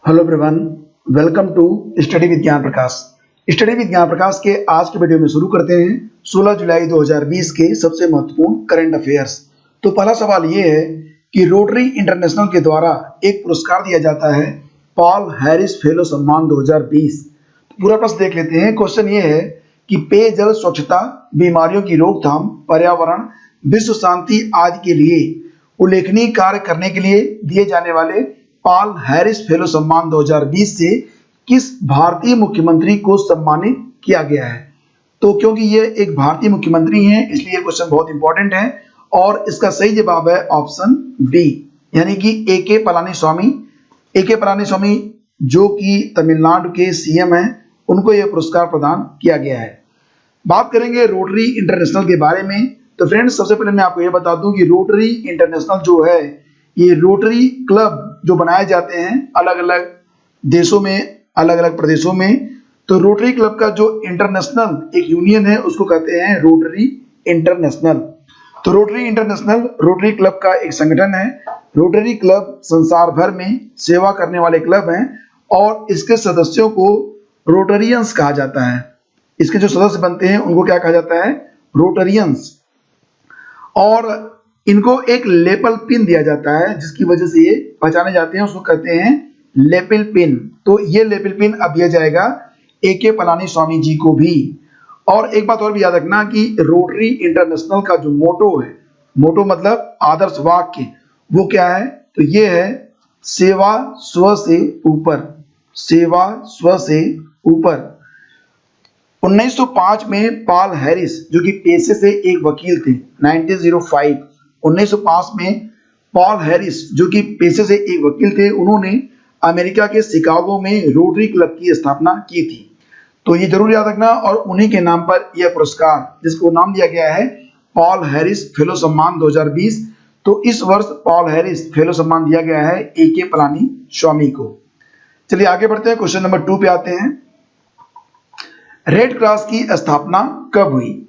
Hello everyone, welcome to study Vigyan Prakash. Study Vigyan प्रकाश के आज के वीडियो में शुरू करते हैं 16 जुलाई 2020 के सबसे महत्वपूर्ण करंट अफेयर्स। तो पहला सवाल ये है कि रोटरी इंटरनेशनल के द्वारा एक पुरस्कार दिया जाता है पॉल हैरिस फेलो सम्मान 2020। पूरा प्रश्न देख लेते हैं। क्वेश्चन ये है कि पेयजल स्वच्छता, बीमारियों की रोकथाम, पर्यावरण, विश्व शांति आदि के लिए उल्लेखनीय कार्य करने के लिए दिए जाने वाले पॉल हैरिस फेलो सम्मान 2020 से किस भारतीय मुख्यमंत्री को सम्मानित किया गया है। तो क्योंकि ये एक भारतीय मुख्यमंत्री हैं इसलिए क्वेश्चन बहुत इंपॉर्टेंट है और इसका सही जवाब है ऑप्शन बी, यानी कि ए.के. पलानीस्वामी। ए.के. पलानीस्वामी जो कि तमिलनाडु के सीएम हैं, उनको यह पुरस्कार प्रदान किया गया है। बात करेंगे रोटरी इंटरनेशनल के बारे में। तो फ्रेंड्स, सबसे पहले मैं आपको यह बता दूं कि रोटरी इंटरनेशनल जो है ये रोटरी क्लब जो बनाए जाते हैं अलग अलग देशों में, अलग अलग प्रदेशों में। तो रोटरी क्लब का जो इंटरनेशनल एक यूनियन है उसको कहते हैं रोटरी इंटरनेशनल। तो रोटरी इंटरनेशनल रोटरी क्लब का एक संगठन है। रोटरी क्लब संसार भर में सेवा करने वाले क्लब हैं और इसके सदस्यों को रोटरियंस कहा जाता है। इसके जो सदस्य बनते हैं उनको क्या कहा जाता है? रोटरियंस। और इनको एक लेपल पिन दिया जाता है जिसकी वजह से ये पहचाने जाते हैं, उसको कहते हैं लेपल पिन। तो ये लेपल पिन अब दिया जाएगा ए.के. पलानीस्वामी जी को भी। और एक बात और भी याद रखना कि रोटरी इंटरनेशनल का जो मोटो है, मोटो मतलब आदर्श वाक्य, वो क्या है? तो ये है सेवा स्व से ऊपर। सेवा स्व से ऊपर। 1905 में पॉल हैरिस जो कि पेशे से एक वकील थे, 1905 में पॉल हैरिस जो कि पेशे से एक वकील थे, उन्होंने अमेरिका के शिकागो में रोटरी क्लब की स्थापना की थी। तो ये जरूर याद रखना। और उन्हीं के नाम पर यह पुरस्कार जिसको नाम दिया गया है पॉल हैरिस फेलो सम्मान 2020। तो इस वर्ष पॉल हैरिस फेलो सम्मान दिया गया है ए.के. पलानीस्वामी को। चलिए आगे बढ़ते हैं, क्वेश्चन नंबर 2 पे आते हैं। रेड क्रॉस की स्थापना कब हुई?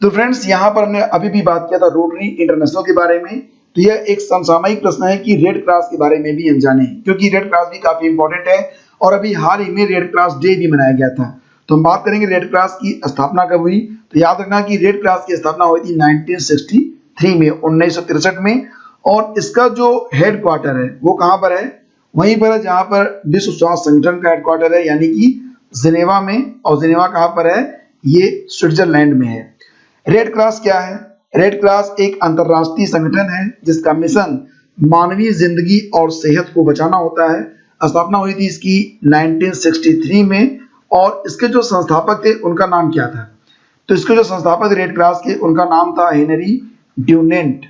तो फ्रेंड्स, यहां पर हमने अभी भी बात किया था रोटरी इंटरनेशनल के बारे में। तो यह एक समसामयिक प्रश्न है कि रेड क्रॉस के बारे में भी हम जानें, क्योंकि रेड क्रॉस भी काफी इंपॉर्टेंट है और अभी हाल ही में रेड क्रॉस डे भी मनाया गया था। तो हम बात करेंगे रेड क्रॉस की स्थापना कब हुई। तो याद रखना कि रेड क्रॉस की स्थापना हुई थी 1963 में, 1963 में। और इसका जो हेड क्वार्टर है वो कहां पर है? वहीं पर है जहां पर विश्व स्वास्थ्य संगठन का हेडक्वार्टर है, यानी कि जिनेवा में। और जिनेवा कहां पर है? ये स्विट्जरलैंड में है। रेड क्रॉस क्या है? रेड क्रॉस एक अंतरराष्ट्रीय संगठन है जिसका मिशन मानवीय जिंदगी और सेहत को बचाना होता है। स्थापना हुई थी इसकी 1963 में। और इसके जो संस्थापक थे उनका नाम क्या था? तो इसके जो संस्थापक रेड क्रॉस के, उनका नाम था हेनरी ड्यूनेंट।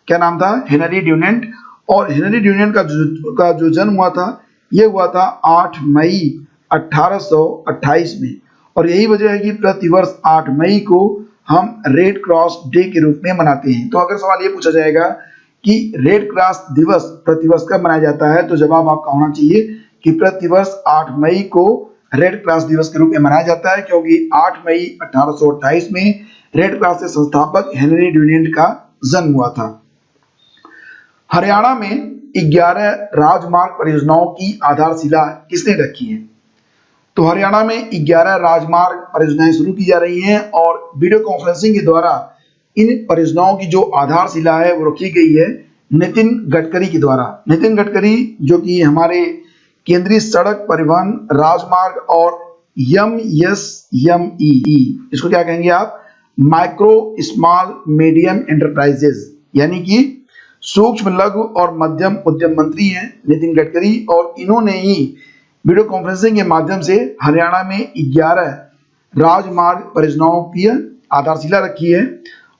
क्या नाम था? Henry Dunant. और हेनरी ड्यूनेंट का जो जन्म हुआ था यह हुआ था 8 मई 1828 में। और यही वजह है कि प्रतिवर्ष 8 मई को हम रेड क्रॉस डे के रूप में मनाते हैं। तो अगर सवाल ये पूछा जाएगा कि रेड क्रॉस दिवस प्रतिवर्ष कब मनाया जाता है, तो जवाब आपका होना चाहिए कि प्रतिवर्ष 8 मई को रेड क्रॉस दिवस के रूप में मनाया जाता है, क्योंकि 8 मई 1828 में रेड क्रॉस के संस्थापक हेनरी ड्यूनेंट का जन्म हुआ था। हरियाणा में 11 राजमार्ग परियोजनाओं की आधारशिला किसने रखी है? तो हरियाणा में 11 राजमार्ग परियोजनाएं शुरू की जा रही हैं और वीडियो कॉन्फ्रेंसिंग के द्वारा इन परियोजनाओं की जो आधारशिला है वो रखी गई है नितिन गडकरी के द्वारा। नितिन गडकरी जो कि हमारे केंद्रीय सड़क परिवहन, राजमार्ग और MSME, इसको क्या कहेंगे आप? माइक्रो स्मॉल मीडियम एंटरप्राइजेस, यानी कि सूक्ष्म लघु और मध्यम उद्यम मंत्री हैं नितिन गडकरी। और इन्होंने ही वीडियो कॉन्फ्रेंसिंग के माध्यम से हरियाणा में 11 राजमार्ग परियोजनाओं की आधारशिला रखी है।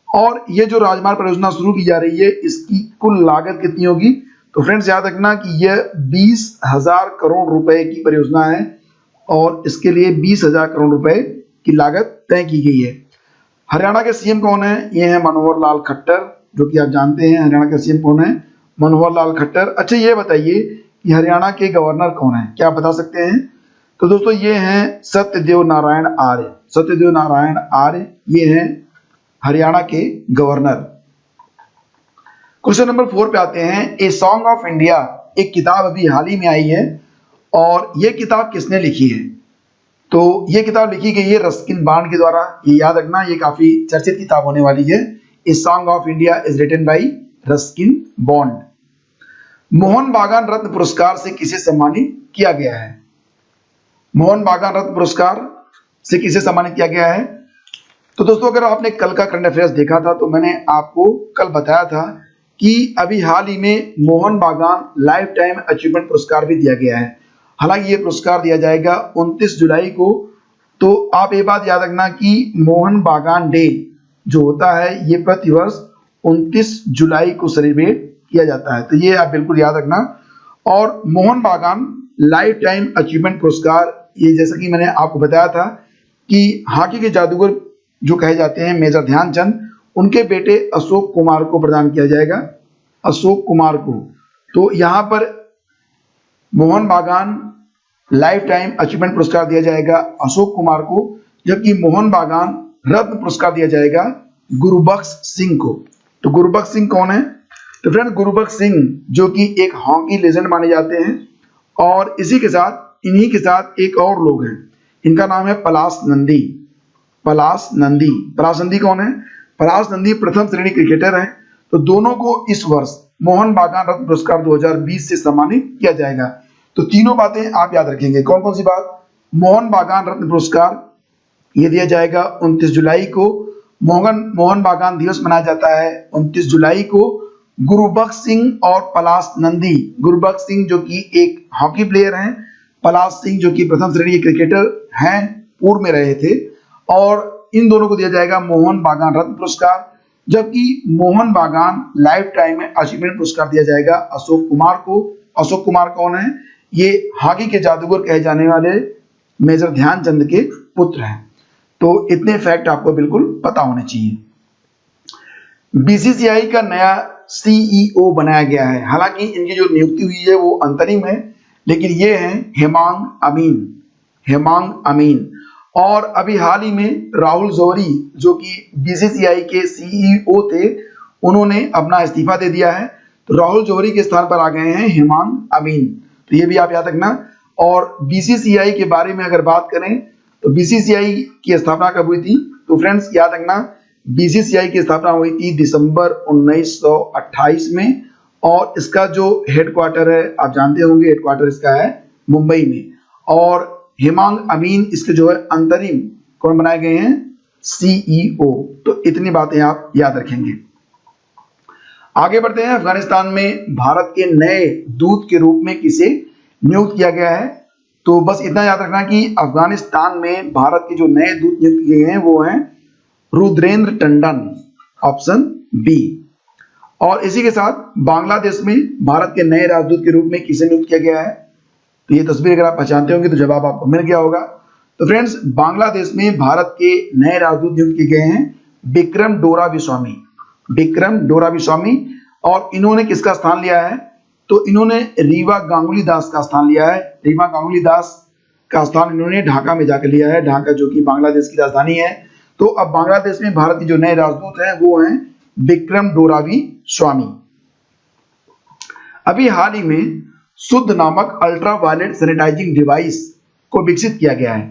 और ये जो राजमार्ग परियोजना शुरू की जा रही है इसकी कुल लागत कितनी होगी? तो फ्रेंड्स याद रखना कि यह 20,000 करोड़ रुपए की परियोजना है और इसके लिए 20,000 करोड़ रुपए की लागत तय की गई है। हरियाणा के सीएम कौन है? ये है मनोहर लाल खट्टर, जो कि आप जानते हैं हरियाणा के सीएम कौन है? मनोहर लाल खट्टर। अच्छा, ये बताइए कि हरियाणा के गवर्नर कौन है? क्या आप बता सकते हैं? तो दोस्तों ये हैं सत्यदेव नारायण आर्य। सत्यदेव नारायण आर्य ये हैं हरियाणा के गवर्नर। क्वेश्चन नंबर 4 पे आते हैं। ए सॉन्ग ऑफ इंडिया एक किताब अभी हाल ही में आई है और ये किताब किसने लिखी है? तो ये किताब लिखी गई है रस्किन बॉन्ड के द्वारा। ये याद रखना, ये काफी चर्चित किताब होने वाली है। A song of India is written by Ruskin Bond. Mohun Bagan रत्न पुरस्कार से किसे सम्मानित किया गया है? मोहन बागान रत्न पुरस्कार से किसे सम्मानित किया गया है? तो दोस्तों, अगर आपने कल का करंट अफेयर्स देखा था तो मैंने आपको कल बताया था कि अभी हाल ही में मोहन बागान लाइफ टाइम अचीवमेंट पुरस्कार भी दिया गया है। हालांकि ये पुरस्कार दिया जाएगा 29 जुलाई को। तो आप ये बात याद रखना कि मोहन बागान डे जो होता है ये प्रतिवर्ष 29 जुलाई को सेलिब्रेट किया जाता है। तो ये आप बिल्कुल याद रखना। और मोहन बागान लाइफ टाइम अचीवमेंट पुरस्कार, ये जैसा कि मैंने आपको बताया था कि हॉकी के जादूगर जो कहे जाते हैं मेजर ध्यानचंद, उनके बेटे अशोक कुमार को प्रदान किया जाएगा, अशोक कुमार को। तो यहाँ पर मोहन बागान लाइफ टाइम अचीवमेंट पुरस्कार दिया जाएगा अशोक कुमार को, जबकि मोहन बागान रत्न पुरस्कार दिया जाएगा गुरबख्श सिंह को। तो गुरबख्श सिंह कौन है? तो फ्रेंड, गुरबख्श सिंह जो कि एक हॉकी लेजेंड माने जाते हैं, और इसी के साथ इन्हीं के साथ एक और लोग हैं, इनका नाम है पलाश नंदी। पलाश नंदी, पलाश नंदी कौन है? पलाश नंदी प्रथम श्रेणी क्रिकेटर हैं। तो दोनों को इस वर्ष मोहन बागान रत्न पुरस्कार 2020 से सम्मानित किया जाएगा। तो तीनों बातें आप याद रखेंगे। कौन कौन सी बात? मोहन बागान रत्न पुरस्कार ये दिया जाएगा 29 जुलाई को। मोहन बागान दिवस मनाया जाता है 29 जुलाई को। गुरबख्श सिंह और पलाश नंदी, गुरबख्श सिंह जो कि एक हॉकी प्लेयर हैं, पलाश सिंह जो कि प्रथम श्रेणी के क्रिकेटर हैं, पूर्व में रहे थे, और इन दोनों को दिया जाएगा मोहन बागान रत्न पुरस्कार। जबकि मोहन बागान लाइफ टाइम में अचीवमेंट पुरस्कार दिया जाएगा अशोक कुमार को। अशोक कुमार कौन है? ये हॉकी के जादूगर कहे जाने वाले मेजर ध्यानचंद के पुत्र हैं। तो इतने फैक्ट आपको बिल्कुल पता होने चाहिए। बीसीसीआई का नया सीईओ बनाया गया है। हालांकि इनकी जो नियुक्ति हुई है वो अंतरिम है, लेकिन ये हैं हेमांग अमीन। हेमांग अमीन। और अभी हाल ही में राहुल जौहरी जो कि बीसीसीआई के सीईओ थे, उन्होंने अपना इस्तीफा दे दिया है। तो राहुल जौहरी के स्थान पर आ गए हैं हेमांग अमीन। तो ये भी आप याद रखना। और बीसीसीआई के बारे में अगर बात करें तो बीसीसीआई की स्थापना कब हुई थी? तो फ्रेंड्स याद रखना, बीसीसीआई की स्थापना हुई थी दिसंबर 1928 में, और इसका जो हेडक्वार्टर है आप जानते होंगे, हेडक्वार्टर इसका है मुंबई में। और हेमांग अमीन इसके जो है अंतरिम कौन बनाए गए हैं? सीईओ। तो इतनी बातें आप याद रखेंगे। आगे बढ़ते हैं। अफगानिस्तान में भारत के नए दूत के रूप में किसे नियुक्त किया गया है? तो बस इतना याद रखना कि अफगानिस्तान में भारत के जो नए दूत नियुक्त किए गए हैं वो हैं रुद्रेंद्र टंडन, ऑप्शन बी। और इसी के साथ बांग्लादेश में भारत के नए राजदूत के रूप में किसे नियुक्त किया गया है? तो ये तस्वीर अगर आप पहचानते होंगे तो जवाब आपको मिल गया होगा। तो फ्रेंड्स, बांग्लादेश में भारत के नए राजदूत नियुक्त किए गए हैं बिक्रम डोराबिस्वामी। बिक्रम डोराबिस्वामी। और इन्होंने किसका स्थान लिया है? तो इन्होंने रीवा गांगुली दास का स्थान लिया है। रीवा गांगुली दास का स्थान इन्होंने ढाका में जाकर लिया है, ढाका जो कि बांग्लादेश की राजधानी है। तो अब बांग्लादेश में भारत के जो नए राजदूत हैं वो हैं बिक्रम डोराबिस्वामी। अभी हाल ही में शुद्ध नामक अल्ट्रा वायलेट सैनिटाइजिंग डिवाइस को विकसित किया गया है।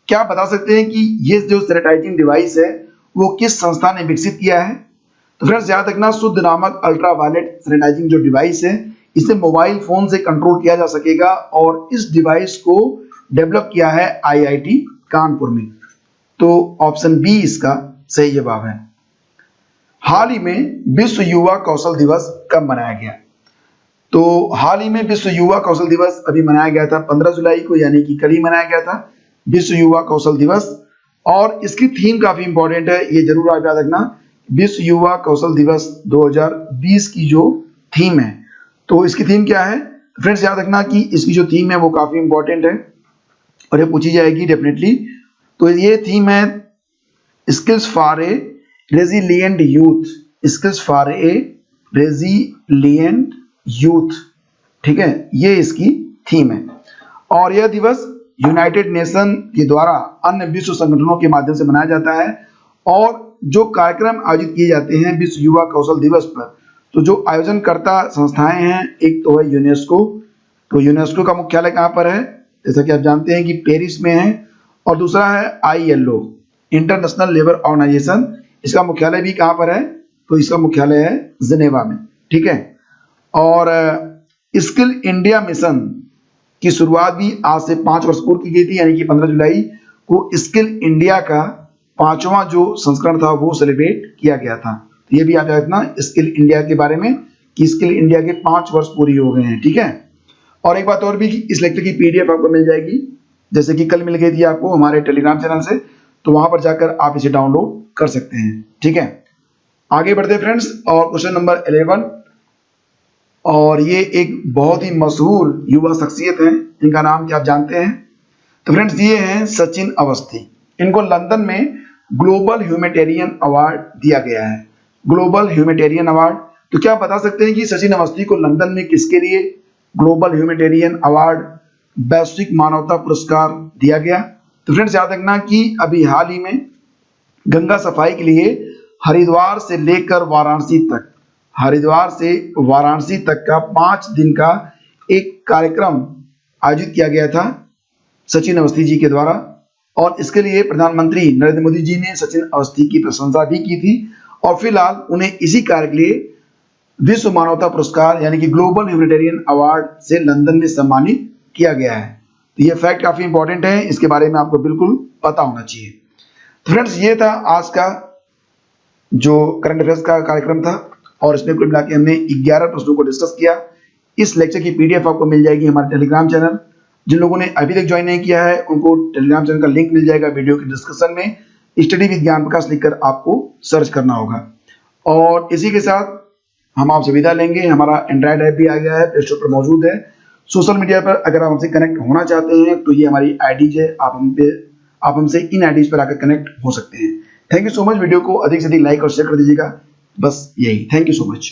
क्या आप बता सकते हैं कि ये जो सैनिटाइजिंग डिवाइस है वो किस संस्था ने विकसित किया है? तो फ्रेंड्स याद रखना, शुद्ध नामक अल्ट्रा वायलेट सैनिटाइजिंग जो डिवाइस है इसे मोबाइल फोन से कंट्रोल किया जा सकेगा, और इस डिवाइस को डेवलप किया है आईआईटी कानपुर में। तो ऑप्शन बी इसका सही जवाब है। हाल ही में विश्व युवा कौशल दिवस कब मनाया गया? तो हाल ही में विश्व युवा कौशल दिवस अभी मनाया गया था 15 जुलाई को, यानी कि कल ही मनाया गया था विश्व युवा कौशल दिवस। और इसकी थीम काफी इंपॉर्टेंट है, ये जरूर आप याद रखना। विश्व युवा कौशल दिवस 2020 की जो थीम है, तो इसकी थीम क्या है? फ्रेंड्स याद रखना कि इसकी जो थीम है वो काफी इंपॉर्टेंट है और ये पूछी जाएगी डेफिनेटली। तो ये थीम है skills for a resilient youth. Skills for a resilient youth, ठीक है, ये इसकी थीम है। और यह दिवस यूनाइटेड नेशन के द्वारा अन्य विश्व संगठनों के माध्यम से मनाया जाता है। और जो कार्यक्रम आयोजित किए जाते हैं विश्व युवा कौशल दिवस पर, तो जो आयोजनकर्ता संस्थाएं हैं, एक तो है यूनेस्को, तो यूनेस्को का मुख्यालय कहाँ पर है, जैसा कि आप जानते हैं कि पेरिस में है। और दूसरा है ILO, इंटरनेशनल लेबर ऑर्गेनाइजेशन, इसका मुख्यालय भी कहाँ पर है, तो इसका मुख्यालय है जिनेवा में, ठीक है। और स्किल इंडिया मिशन की शुरुआत भी आज से 5 वर्ष पूर्व की गई थी, यानी कि 15 जुलाई को स्किल इंडिया का 5वां जो संस्करण था वो सेलिब्रेट किया गया था। तो ये भी आप याद रखना स्किल इंडिया के बारे में कि स्किल इंडिया के 5 वर्ष पूरी हो गए हैं, ठीक है। और एक बात और भी, इस लेक्चर की PDF आपको मिल जाएगी, जैसे कि कल मिल गई थी आपको हमारे टेलीग्राम चैनल से, तो वहां पर जाकर आप इसे डाउनलोड कर सकते हैं, ठीक है। आगे बढ़ते हैं फ्रेंड्स, और क्वेश्चन नंबर 11, और ये एक बहुत ही मशहूर युवा शख्सियत है, इनका नाम क्या आप जानते हैं? तो फ्रेंड्स ये हैं सचिन अवस्थी। इनको लंदन में ग्लोबल ह्यूमैनिटेरियन अवार्ड दिया गया है, ग्लोबल ह्यूमैनिटेरियन अवार्ड। तो क्या आप बता सकते हैं कि सचिन अवस्थी को लंदन में किसके लिए ग्लोबल ह्यूमैनिटेरियन अवार्ड, वैश्विक मानवता पुरस्कार दिया गया? तो फ्रेंड्स याद रखना कि अभी हाल ही में गंगा सफाई के लिए हरिद्वार से लेकर वाराणसी तक, हरिद्वार से वाराणसी तक का 5 दिन का एक कार्यक्रम आयोजित किया गया था सचिन अवस्थी जी के द्वारा। और इसके लिए प्रधानमंत्री नरेंद्र मोदी जी ने सचिन अवस्थी की प्रशंसा भी की थी, और फिलहाल उन्हें इसी कार्य के लिए विश्व मानवता पुरस्कार यानी कि ग्लोबल ह्यूमैनिटेरियन अवार्ड से लंदन में सम्मानित किया गया है। तो ये फैक्ट काफी इंपॉर्टेंट है, इसके बारे में आपको बिल्कुल पता होना चाहिए। तो फ्रेंड्स ये था आज का जो करंट अफेयर्स का कार्यक्रम था, और इसमें कुल मिला के हमने 11 प्रश्नों को डिस्कस किया। इस लेक्चर की PDF आपको मिल जाएगी हमारे टेलीग्राम चैनल। जिन लोगों ने अभी तक ज्वाइन नहीं किया है उनको टेलीग्राम चैनल का लिंक मिल जाएगा वीडियो के डिस्क्रिप्शन में, स्टडी विद ज्ञान प्रकाश लिखकर आपको सर्च करना होगा। और इसी के साथ हम आपसे विदा लेंगे। हमारा एंड्रॉइड ऐप भी आ गया है, प्ले स्टोर पर मौजूद है। सोशल मीडिया पर अगर आप हमसे कनेक्ट होना चाहते हैं तो ये हमारी आईडीज है, आप हमसे इन आईडीज पर आकर कनेक्ट हो सकते हैं। Thank you so much. Video को अधिक से अधिक लाइक और शेयर कर दीजिएगा, बस यही। Thank you so much.